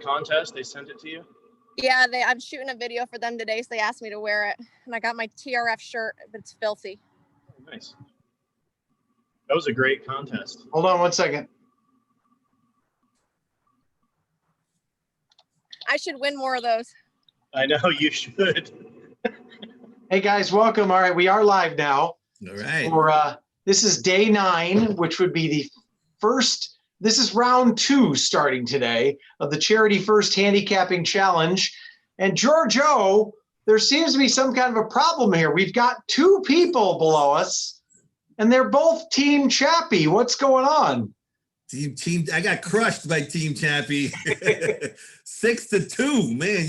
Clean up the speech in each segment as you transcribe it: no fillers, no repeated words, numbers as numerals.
contest? They sent it to you? Yeah, I'm shooting a video for them today, so they asked me to wear it. And I got my TRF shirt, but it's filthy. Oh, nice. That was a great contest. Hold on 1 second. I should win more of those. I know you should. Hey guys, welcome. All right, we are live now. All right. This is day 9, which would be the first. This is round 2 starting today of the Charity First Handicapping Challenge. And George O, there seems to be some kind of a problem here. We've got 2 people below us, and they're both Team Chappie. What's going on? Team, I got crushed by Team Chappie. 6-2, man.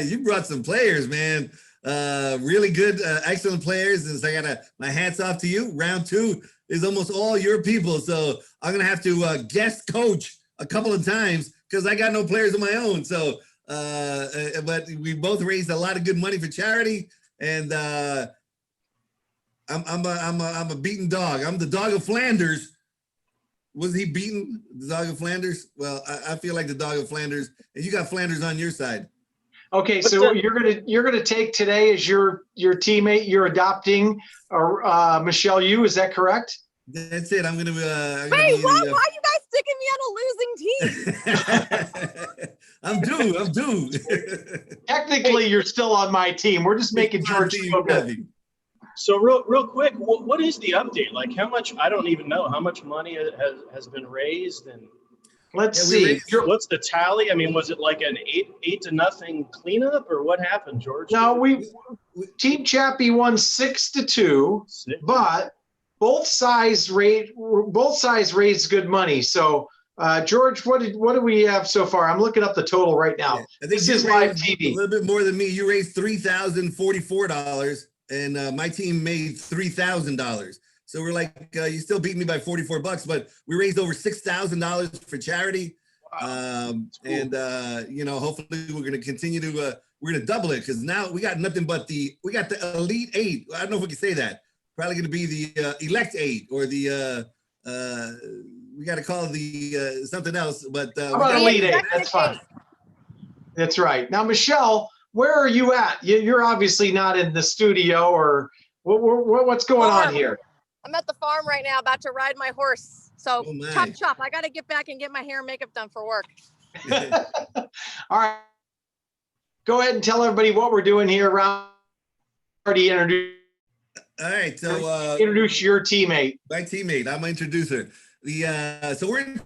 You brought some players, man. Really good, excellent players. And so I got my hats off to you. Round 2 is almost all your people. So I'm going to have to guest coach a couple of times because I got no players of my own. So, but we both raised a lot of good money for charity. And I'm a beaten dog. I'm the dog of Flanders. Was he beaten, the dog of Flanders? Well, I feel like the dog of Flanders. And you got Flanders on your side. Okay, so you're gonna take today as your teammate. You're adopting Michelle Yu. Is that correct? That's it. I'm gonna. Wait, why are you guys sticking me on a losing team? I'm due. Technically, you're still on my team. We're just making George feel good. So real quick, what is the update? Like how much? I don't even know how much money has been raised and. Let's see. What's the tally? I mean, was it like an 8-0 cleanup, or what happened, George? No, Team Chappie won 6-2, but both sides raised good money. So, George, what do we have so far? I'm looking up the total right now. I think this is live TV. A little bit more than me. You raised $3,044, and my team made $3,000. So we're like, you still beat me by $44, but we raised over $6,000 for charity. Wow. Cool. And, hopefully we're going to continue to, we're going to double it because now we got nothing but we got the Elite 8. I don't know if we can say that. Probably going to be the Elect 8 or the, we got to call it the something else. But how about Elite 8? That's fine. That's right. Now, Michelle, where are you at? You're obviously not in the studio or what's going on here? I'm at the farm right now, about to ride my horse. So chop. I got to get back and get my hair and makeup done for work. All right. Go ahead and tell everybody what we're doing here. Already introduced. All right. So introduce your teammate. My teammate. I'm going to introduce her. So we're in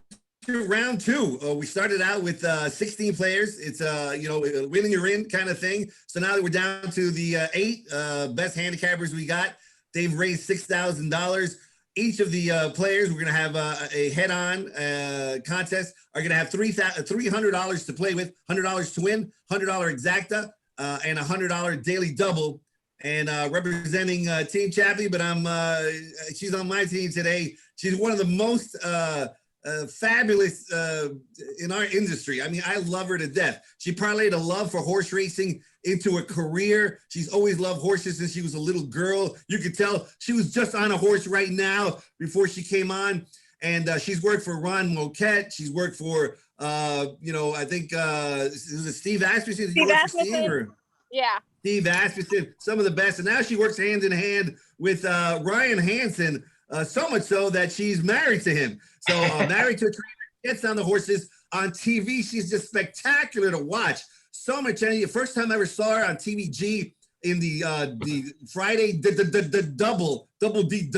round 2. We started out with 16 players. It's winning you're in kind of thing. So now that we're down to the 8 best handicappers we got. They've raised $6,000. Each of the players, we're going to have a head-on contest, are going to have $300 to play with, $100 to win, $100 exacta, and $100 daily double. And representing Team Chappie, but she's on my team today. She's one of the most fabulous in our industry. I mean, I love her to death. She parlayed a love for horse racing into a career. She's always loved horses since she was a little girl. You could tell she was just on a horse right now before she came on. And she's worked for Ron Moquette. She's worked for, I think, is it Steve Asmussen? Yeah. Steve Asmussen, some of the best. And now she works hand in hand with Ryan Hansen, so much so that she's married to him. So married to a trainer, gets on the horses on TV. She's just spectacular to watch. So much energy. The first time I ever saw her on TVG in the Friday, the double D,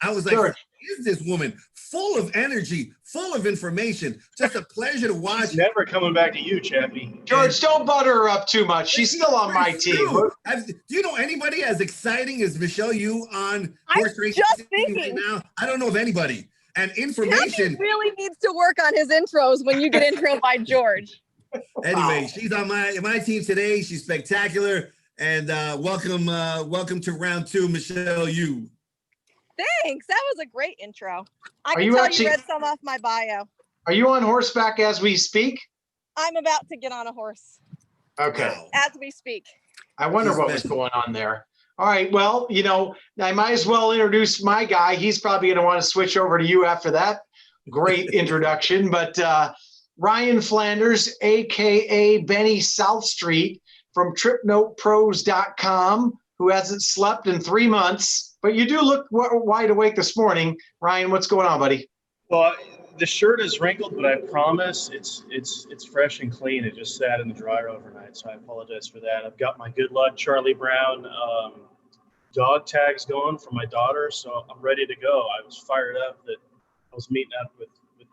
I was like, sure. Who is this woman? Full of energy, full of information. Just a pleasure to watch. She's never coming back to you, Chappie. George, don't butter her up too much. She's still on my team. Do you know anybody as exciting as Michelle Yu on horse racing right now? I don't know of anybody. And information. Chappie really needs to work on his intros when you get introed by George. Anyway, she's on my team today. She's spectacular. And welcome to round 2, Michelle Yu. Thanks. That was a great intro. I can tell you read some off my bio. Are you on horseback as we speak? I'm about to get on a horse. Okay. As we speak. I wonder what was going on there. All right. Well, I might as well introduce my guy. He's probably going to want to switch over to you after that great introduction. But, Ryan Flanders, aka Benny South Street from TripNotePros.com, who hasn't slept in 3 months. But you do look wide awake this morning. Ryan, what's going on, buddy? Well, the shirt is wrinkled, but I promise it's fresh and clean. It just sat in the dryer overnight, so I apologize for that. I've got my Good Luck Charlie Brown dog tags going for my daughter, so I'm ready to go. I was fired up that I was meeting up with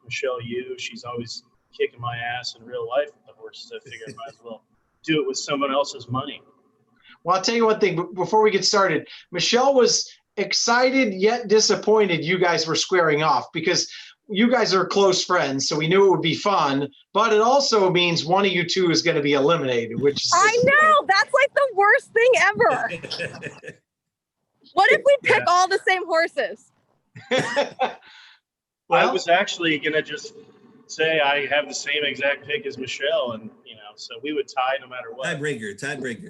Michelle Yu. She's always kicking my ass in real life with the horses. I figured I might as well do it with someone else's money. Well, I'll tell you one thing before we get started. Michelle was excited yet disappointed you guys were squaring off because you guys are close friends, so we knew it would be fun, but it also means one of you two is going to be eliminated, which is I know, that's like the worst thing ever. What if we pick all the same horses? I was actually going to just say I have the same exact pick as Michelle, and so we would tie no matter what. Tiebreaker.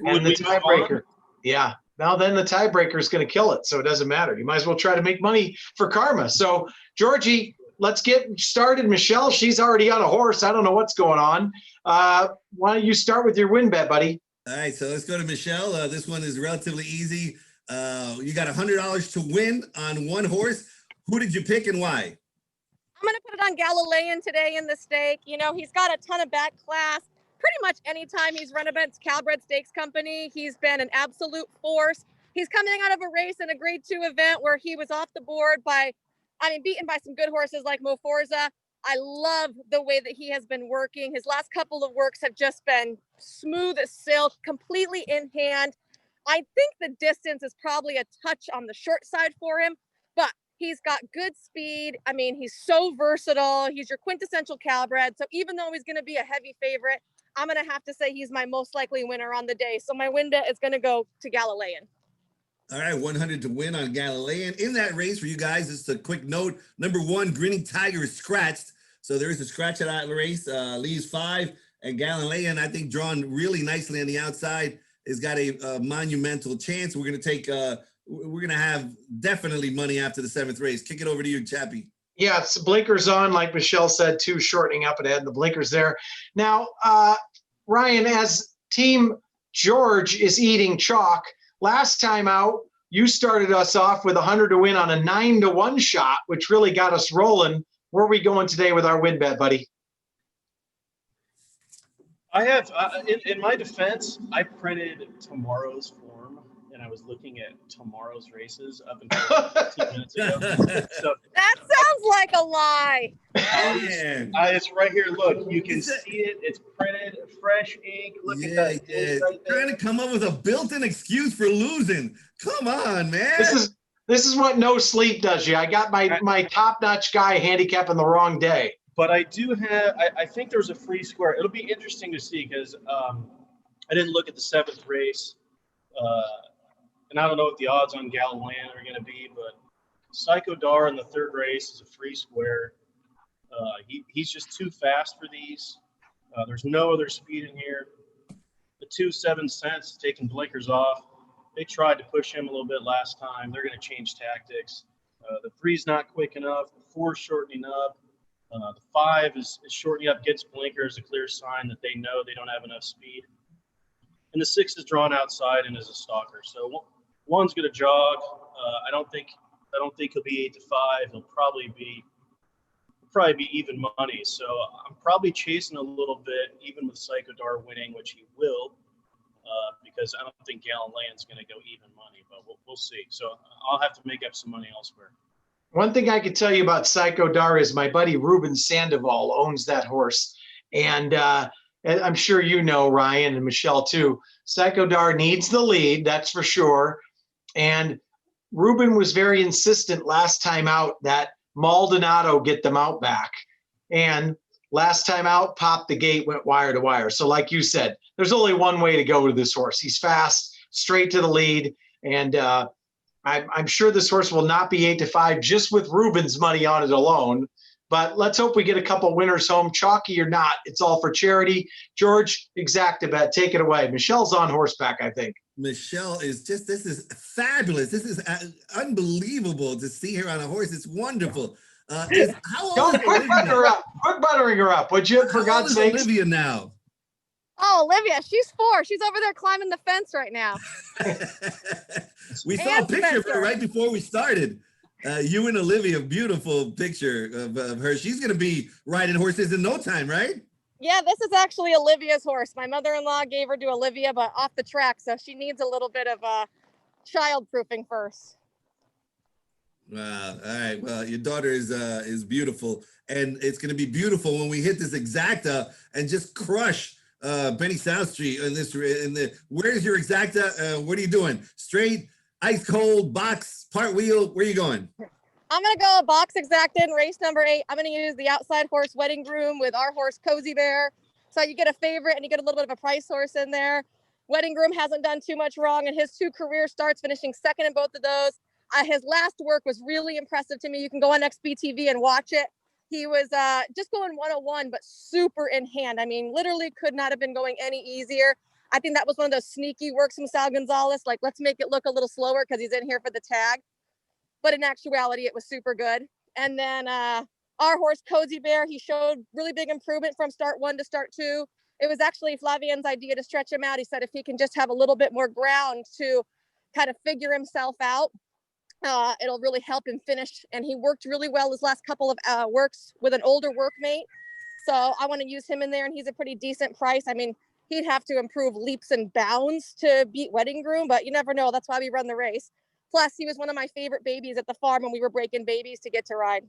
And the tiebreaker. Yeah. Now then the tiebreaker is going to kill it, so it doesn't matter. You might as well try to make money for karma. So, Georgie, let's get started. Michelle, she's already on a horse. I don't know what's going on. Why don't you start with your win bet, buddy? All right, so let's go to Michelle. This one is relatively easy. You got $100 to win on one horse. Who did you pick and why? I'm going to put it on Galilean today in the stake. He's got a ton of back class. Pretty much anytime he's run against Calbred Stakes Company, he's been an absolute force. He's coming out of a race in a grade 2 event where he was off the board beaten by some good horses like Mo Forza. I love the way that he has been working. His last couple of works have just been smooth as silk, completely in hand. I think the distance is probably a touch on the short side for him, but he's got good speed. He's so versatile. He's your quintessential Calbred. So even though he's going to be a heavy favorite, I'm going to have to say he's my most likely winner on the day. So my win bet is going to go to Galilean. All right, 100 to win on Galilean. In that race for you guys, just a quick note. Number 1, Grinning Tiger is scratched. So there is a scratch at that race. Leaves 5. And Galilean, I think, drawn really nicely on the outside, has got a monumental chance. We're going to have definitely money after the 7th race. Kick it over to you, Chappie. Yeah, it's blinkers on, like Michelle said, too, shortening up ahead, the blinkers there. Now, Ryan, as Team George is eating chalk, last time out, you started us off with 100 to win on a 9-to-1 shot, which really got us rolling. Where are we going today with our win bet, buddy? I have, in my defense, I printed tomorrow's form, and I was looking at tomorrow's races up until 15 minutes ago. So that sounds like a lie. It's right here. Look, you can see it. It's printed, fresh ink. Look at that. Yeah. Right, trying to come up with a built-in excuse for losing. Come on, man. This is what no sleep does you. I got my top-notch guy handicapping the wrong day. But I do have, I think there's a free square. It'll be interesting to see because I didn't look at the 7th race. And I don't know what the odds on Galilean are going to be, but Psycho Dar in the 3rd race is a free square. He's just too fast for these. There's no other speed in here. The 2-7 cents taking blinkers off. They tried to push him a little bit last time. They're going to change tactics. The 3's not quick enough. The 4's shortening up. The 5 is shortening up, gets blinkers, a clear sign that they know they don't have enough speed. And the 6 is drawn outside and is a stalker. So 1's going to jog. I don't think he'll be 8-5. He'll probably be even money. So I'm probably chasing a little bit, even with Psycho Dar winning, which he will, because I don't think Galilean's going to go even money. But we'll see. So I'll have to make up some money elsewhere. One thing I could tell you about Psycho Dar is my buddy Ruben Sandoval owns that horse. And I'm sure you know, Ryan and Michelle too, Psycho Dar needs the lead, that's for sure. And Ruben was very insistent last time out that Maldonado get them out back. And last time out, Pop the Gate went wire to wire. So like you said, there's only one way to go to this horse. He's fast, straight to the lead. And I'm sure this horse will not be 8-5 just with Ruben's money on it alone. But let's hope we get a couple winners home, chalky or not. It's all for charity. George, Exactabet, take it away. Michelle's on horseback, I think. Michelle is this is fabulous. This is unbelievable to see her on a horse. It's wonderful. Is how old Don't is quit Olivia? buttering her up. Quit buttering her up, would you? For How old God's is sakes. Olivia now? Oh, Olivia, she's 4. She's over there climbing the fence right now. We saw a And picture of her Spencer. right before we started. You and Olivia, beautiful picture of her. She's going to be riding horses in no time, right? Yeah, this is actually Olivia's horse. My mother-in-law gave her to Olivia, but off the track, so she needs a little bit of child-proofing first. Wow. All right. Well, your daughter is beautiful, and it's going to be beautiful when we hit this exacta and just crush Benny South Street in this. Where's your exacta? What are you doing? Straight, ice cold, box, part wheel. Where are you going? I'm going to go box exacta in race number 8. I'm going to use the outside horse Wedding Groom with our horse Cozy Bear. So you get a favorite and you get a little bit of a price horse in there. Wedding Groom hasn't done too much wrong in his 2 career starts, finishing second in both of those. His last work was really impressive to me. You can go on XBTV and watch it. He was just going 101, but super in hand. I mean, literally could not have been going any easier. I think that was one of those sneaky works from Sal Gonzalez. Like, let's make it look a little slower because he's in here for the tag. But in actuality, it was super good. And then our horse, Cozy Bear, he showed really big improvement from start 1 to start 2. It was actually Flavian's idea to stretch him out. He said if he can just have a little bit more ground to kind of figure himself out, it'll really help him finish. And he worked really well his last couple of works with an older workmate. So I want to use him in there, and he's a pretty decent price. I mean, he'd have to improve leaps and bounds to beat Wedding Groom, but you never know. That's why we run the race. Plus, he was one of my favorite babies at the farm when we were breaking babies to get to ride.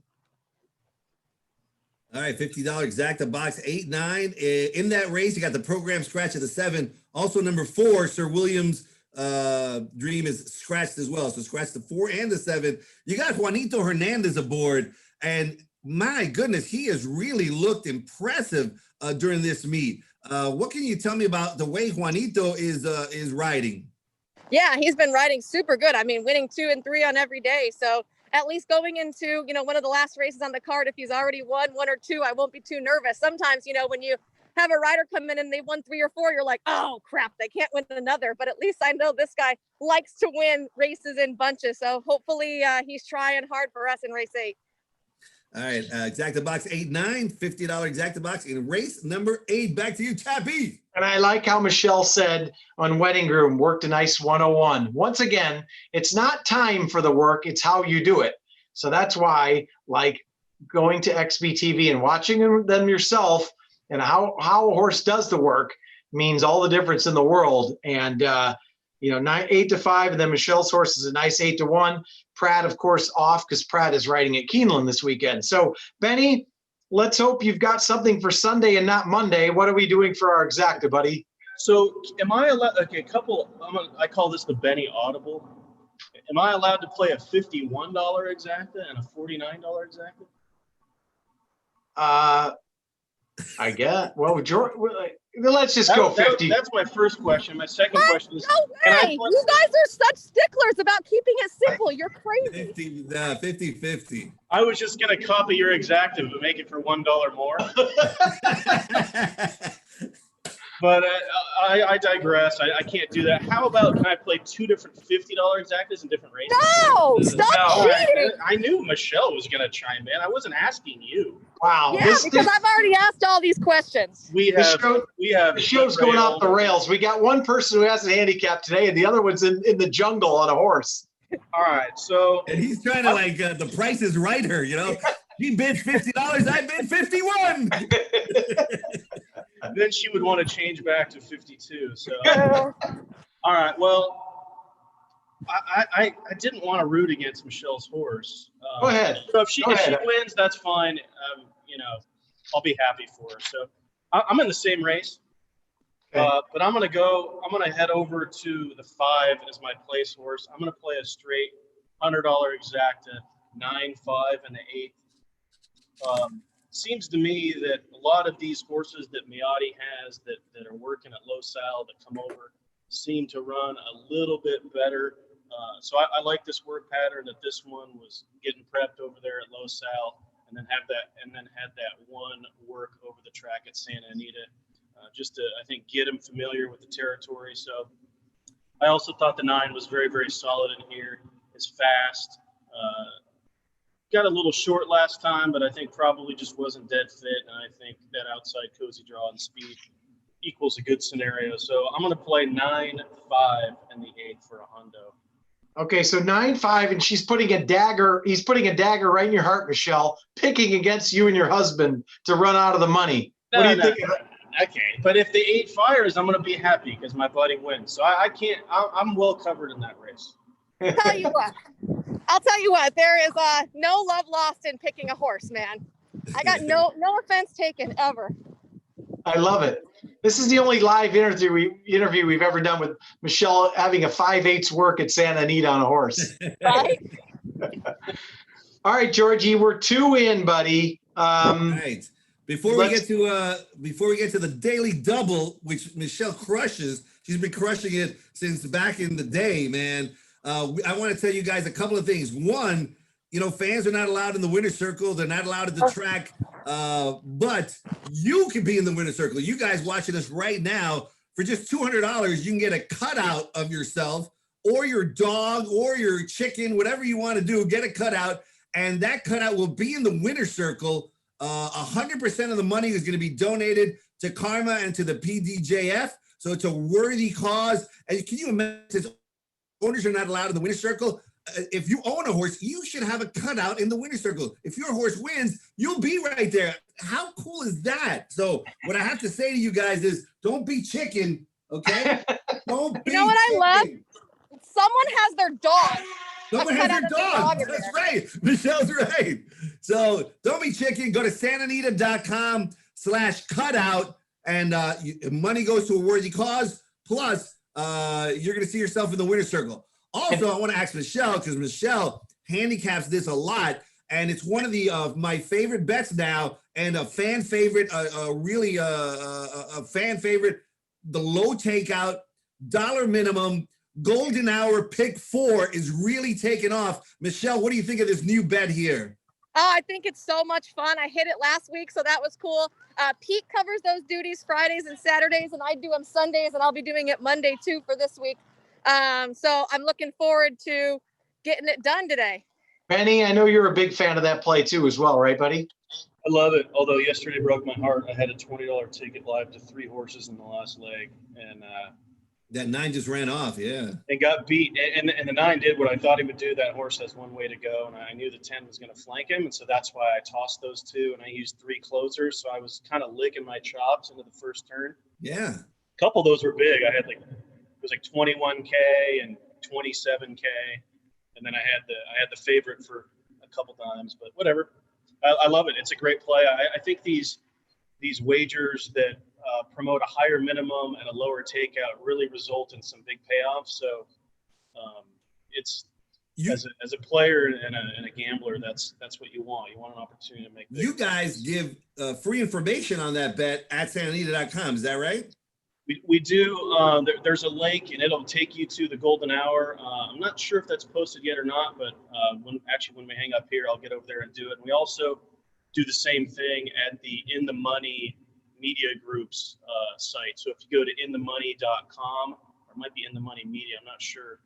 All right, $50 exacta box 8, 9. In that race, you got the program scratch at the 7. Also, number 4, Sir William's dream is scratched as well. So scratch the 4 and the 7. You got Juanito Hernandez aboard, and my goodness, he has really looked impressive during this meet. What can you tell me about the way Juanito is riding? Yeah, he's been riding super good. I mean, winning 2 and 3 on every day. So at least going into, one of the last races on the card, if he's already won 1 or 2, I won't be too nervous. Sometimes, when you have a rider come in and they won 3 or 4, you're like, oh crap, they can't win another. But at least I know this guy likes to win races in bunches. So hopefully he's trying hard for us in race 8. All right, exacta box 8, 9, $50 exacta box in race number 8. Back to you, Chappie. And I like how Michelle said on Wedding Groom, worked a nice 101. Once again, it's not time for the work, it's how you do it. So that's why, like, going to XBTV and watching them yourself and how a horse does the work means all the difference in the world. And 8 to 5, and then Michelle's horse is a nice 8 to 1. Pratt, of course, off because Pratt is riding at Keeneland this weekend. So, Benny, let's hope you've got something for Sunday and not Monday. What are we doing for our exacta, buddy? So am I allowed, okay, I call this the Benny Audible. Am I allowed to play a $51 exacta and a $49 exacta? I guess. Well, George, let's just go 50. That's my first question. My second question is, No way! You guys are such sticklers about keeping it simple. You're crazy. 50-50. I was just going to copy your exacta but make it for $1 more. But I digress. I can't do that. How about, can I play 2 different $50 exactas in different races? No! Stop cheating! I knew Michelle was going to chime in. I wasn't asking you. Wow. Yeah, because I've already asked all these questions. The show's going off the rails. We got one person who has a handicap today, and the other one's in the jungle on a horse. All right, so. And he's trying to, the Price is Right her, He bids $50, I bid 51. Then she would want to change back to 52. So, all right. Well, I didn't want to root against Michelle's horse. Go ahead. So if she wins, that's fine. I'll be happy for her. So I'm in the same race, but I'm gonna head over to the 5 as my place horse. I'm gonna play a straight $100 exacta 9, 5, and the 8. Seems to me that a lot of these horses that Miotti has that are working at Low Sal that come over seem to run a little bit better. So I like this work pattern that this one was getting prepped over there at Low Sal, and then had that one work over the track at Santa Anita, just to, I think, get him familiar with the territory. So I also thought the 9 was very, very solid in here. It's fast. got a little short last time, but I think probably just wasn't dead fit. And I think that outside cozy draw and speed equals a good scenario. So I'm going to play 9-5 in the 8 for a hundo. Okay, so 9-5, and she's putting a dagger. He's putting a dagger right in your heart, Michelle, picking against you and your husband to run out of the money. What do you think? Okay, but if the 8 fires, I'm going to be happy because my buddy wins. So I can't. I'm well covered in that race. I'll tell you what. There is no love lost in picking a horse, man. I got no offense taken ever. I love it. This is the only live interview we've ever done with Michelle having a 5/8 work at Santa Anita on a horse. Right? All right, Georgie, we're 2 in, buddy. All right. Before we get to the daily double, which Michelle crushes, she's been crushing it since back in the day, man. I want to tell you guys a couple of things. One, fans are not allowed in the winner's circle. They're not allowed at the track. But you can be in the winner's circle. You guys watching us right now, for just $200, you can get a cutout of yourself or your dog or your chicken, whatever you want to do, get a cutout. And that cutout will be in the winner's circle. 100% of the money is going to be donated to Karma and to the PDJF. So it's a worthy cause. And can you imagine, since owners are not allowed in the winner's circle, if you own a horse, you should have a cutout in the winner's circle. If your horse wins, you'll be right there. How cool is that? So what I have to say to you guys is, don't be chicken, okay? Don't be You know what chicken. I love? Someone has their dog. Someone has their dog. That's right. Michelle's right. So don't be chicken. Go to santanita.com/cutout, and money goes to a worthy cause. Plus, you're going to see yourself in the winner's circle. Also, I want to ask Michelle, because Michelle handicaps this a lot, and it's one of my favorite bets now, and a fan favorite, really a fan favorite. The low takeout, dollar minimum, golden hour pick 4 is really taking off. Michelle, what do you think of this new bet here? Oh, I think it's so much fun. I hit it last week, so that was cool. Pete covers those duties Fridays and Saturdays, and I do them Sundays, and I'll be doing it Monday too for this week. So I'm looking forward to getting it done today. Benny, I know you're a big fan of that play too as well, right, buddy? I love it. Although yesterday broke my heart. I had a $20 ticket live to 3 horses in the last leg, and that 9 just ran off, yeah. And got beat. And the 9 did what I thought he would do. That horse has one way to go, and I knew the 10 was going to flank him, and so that's why I tossed those 2, and I used 3 closers. So I was kind of licking my chops into the first turn. Yeah. A couple of those were big. I had it was 21K and 27K, and then I had the favorite for a couple times. But whatever. I love it. It's a great play. I think these wagers that promote a higher minimum and a lower takeout really result in some big payoffs. So it's as a player and a gambler, that's what you want. You want an opportunity to make. You guys give free information on that bet at santanita.com. Is that right? We do. There's a link, and it'll take you to the golden hour. I'm not sure if that's posted yet or not, but when we hang up here, I'll get over there and do it. And we also do the same thing at the In the Money Media Group's site. So if you go to inthemoney.com, or it might be In the Money Media, I'm not sure.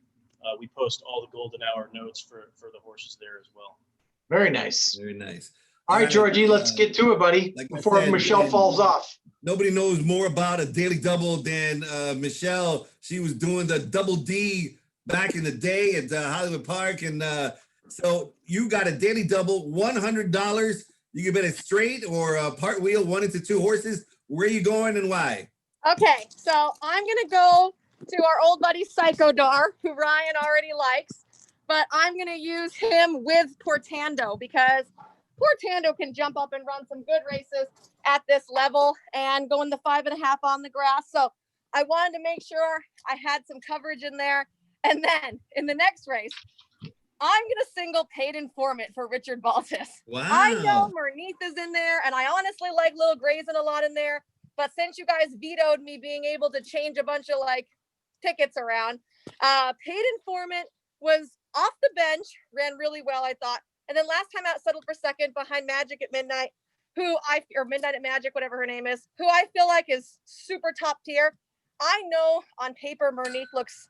We post all the golden hour notes for the horses there as well. Very nice. Very nice. All right, Georgie, let's get to it, buddy, before Michelle falls off. Nobody knows more about a daily double than Michelle. She was doing the double D back in the day at Hollywood Park. And so you got a daily double, $100. You can bet it straight or a part wheel, 1 into 2 horses. Where are you going and why? Okay, so I'm going to go to our old buddy Psycho Dar, who Ryan already likes. But I'm going to use him with Portando because Portando can jump up and run some good races at this level and go in the 5.5 on the grass. So I wanted to make sure I had some coverage in there. And then in the next race, I'm going to single Paid Informant for Richard Baltus. Wow. I know Mernith is in there, and I honestly like Little Grayson a lot in there. But since you guys vetoed me being able to change a bunch of tickets around, Paid Informant was off the bench, ran really well, I thought. And then last time out, settled for second behind Magic at Midnight, or Midnight at Magic, whatever her name is, who I feel like is super top tier. I know on paper Mernith looks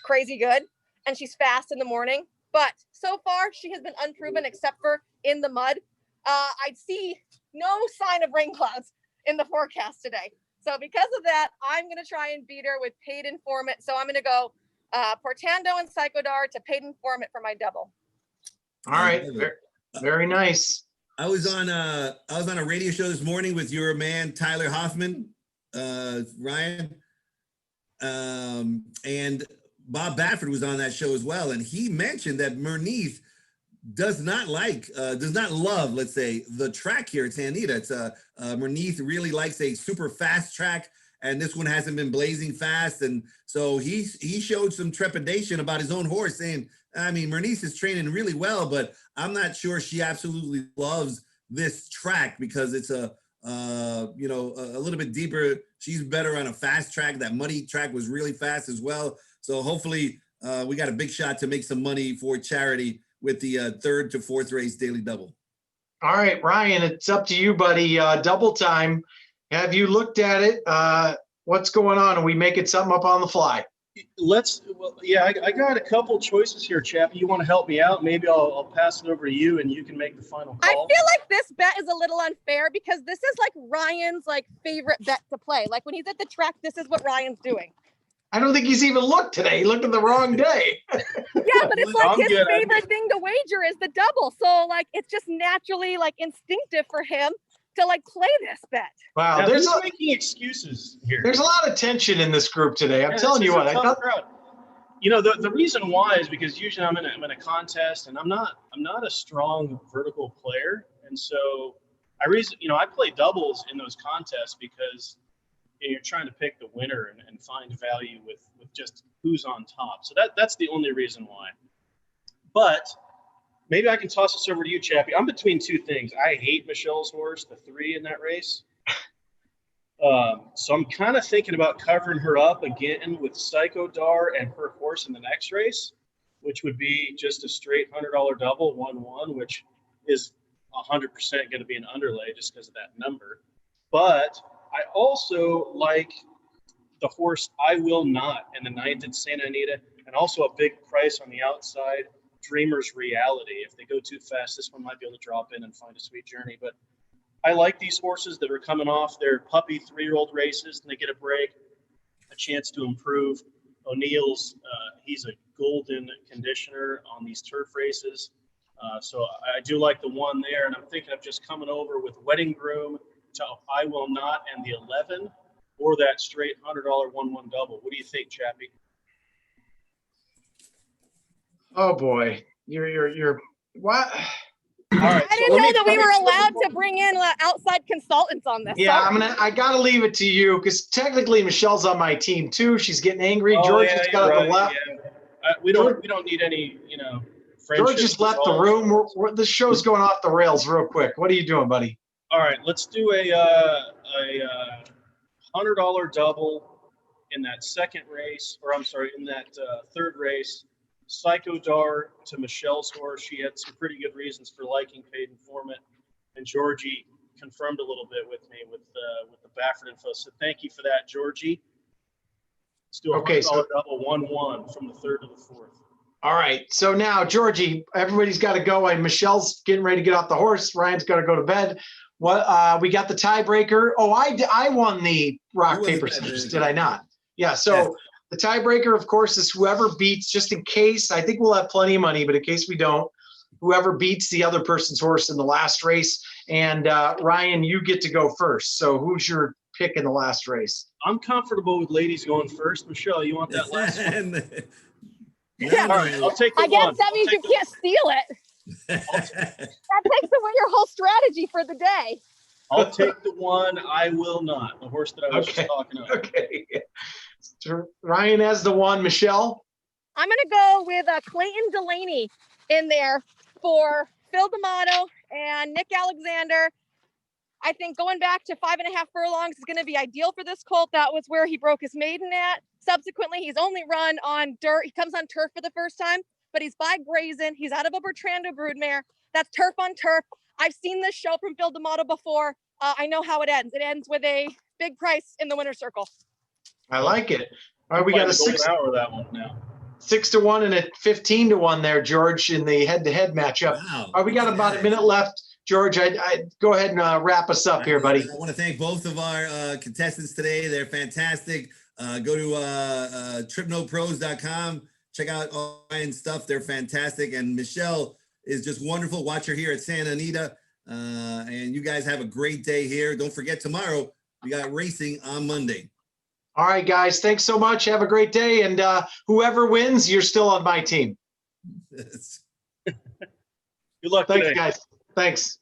crazy good, and she's fast in the morning. But so far, she has been unproven except for in the mud. I see no sign of rain clouds in the forecast today. So because of that, I'm going to try and beat her with Paid Informant. So I'm going to go Portando and Psychodar to Paid Informant for my double. All right. Very nice. I was on a radio show this morning with your man Tyler Hoffman, Ryan, and Bob Baffert was on that show as well, and he mentioned that Merneith does not love, let's say, the track here at San Anita. It's Merneith really likes a super fast track, and this one hasn't been blazing fast, and so he showed some trepidation about his own horse, saying, I mean, Merneith is training really well, but I'm not sure she absolutely loves this track because it's a little bit deeper. She's better on a fast track. That muddy track was really fast as well. So hopefully we got a big shot to make some money for charity with the 3rd to 4th race daily double. All right, Ryan, it's up to you, buddy. Double time. Have you looked at it? What's going on? Are we making something up on the fly? I got a couple choices here, Chappie. You want to help me out? Maybe I'll pass it over to you and you can make the final call. I feel like this bet is a little unfair because this is like Ryan's favorite bet to play. Like when he's at the track, this is what Ryan's doing. I don't think he's even looked today. He looked at the wrong day. Yeah, but it's like his favorite thing to wager is the double. So it's just naturally instinctive for him to play this bet. Wow, now, there's making excuses here. There's a lot of tension in this group today. I'm telling you what. The reason why is because usually I'm in a contest and I'm not a strong vertical player, and so I play doubles in those contests because you're trying to pick the winner and find value with just who's on top. So that's the only reason why. But maybe I can toss this over to you, Chappie. I'm between two things. I hate Michelle's horse, the 3 in that race. So I'm kind of thinking about covering her up again with Psychodar and her horse in the next race, which would be just a straight $100 double, 1-1, which is 100% going to be an underlay just because of that number. But I also like the horse I Will Not in the 9th at Santa Anita, and also a big price on the outside, Dreamer's Reality. If they go too fast, this one might be able to drop in and find a sweet journey. But I like these horses that are coming off their puppy 3-year-old races, and they get a break, a chance to improve. O'Neill's, he's a golden conditioner on these turf races. So I do like the 1 there, and I'm thinking of just coming over with Wedding Groom to I Will Not and the 11, or that straight $100 1-1 double. What do you think, Chappie? Oh boy, you're what? All right, I didn't know that we were allowed to bring in outside consultants on this. Yeah, I gotta leave it to you because technically Michelle's on my team too. She's getting angry. George just got up and left. Yeah. We don't need any, George just left the room. This show's going off the rails real quick. What are you doing, buddy? All right, let's do a $100 double in that second race, in that 3rd race. Psychodar to Michelle's horse. She had some pretty good reasons for liking Paid Informant, and Georgie confirmed a little bit with me with the Baffert info. So thank you for that, Georgie. Let's do a $100 double 1-1 from the 3rd to the 4th. All right. So now, Georgie, everybody's got to go. And Michelle's getting ready to get off the horse. Ryan's got to go to bed. What? We got the tiebreaker. Oh, I won the rock, paper, scissors. Did I not? Yeah. So. Yes. The tiebreaker, of course, is whoever beats, just in case, I think we'll have plenty of money, but in case we don't, whoever beats the other person's horse in the last race. And Ryan, you get to go first. So who's your pick in the last race? I'm comfortable with ladies going first. Michelle, you want that last one? Yeah. All right, I'll take the I guess that means you can't steal it. That takes away your whole strategy for the day. I'll take the 1 I Will Not, the horse that I was just talking about. Okay. Ryan has the 1. Michelle? I'm going to go with Clayton Delaney in there for Phil D'Amato and Nick Alexander. I think going back to 5.5 furlongs is going to be ideal for this colt. That was where he broke his maiden at. Subsequently, he's only run on dirt. He comes on turf for the first time, but he's by Grazing. He's out of a Bertrando broodmare. That's turf on turf. I've seen this show from Phil D'Amato before. I know how it ends. It ends with a big price in the winner's circle. I like it. All right, we got a 6 hour that one now. 6-1 and a 15-1 there, George, in the head-to-head matchup. Wow. We got about a minute left. George, I go ahead and wrap us up here, buddy. I want to thank both of our contestants today. They're fantastic. Go to tripnopros.com. Check out all Ryan's stuff. They're fantastic. And Michelle is just wonderful. Watch her here at Santa Anita. And you guys have a great day here. Don't forget, tomorrow we got racing on Monday. All right, guys. Thanks so much. Have a great day. And whoever wins, you're still on my team. Good luck Thanks, today. guys. Thanks.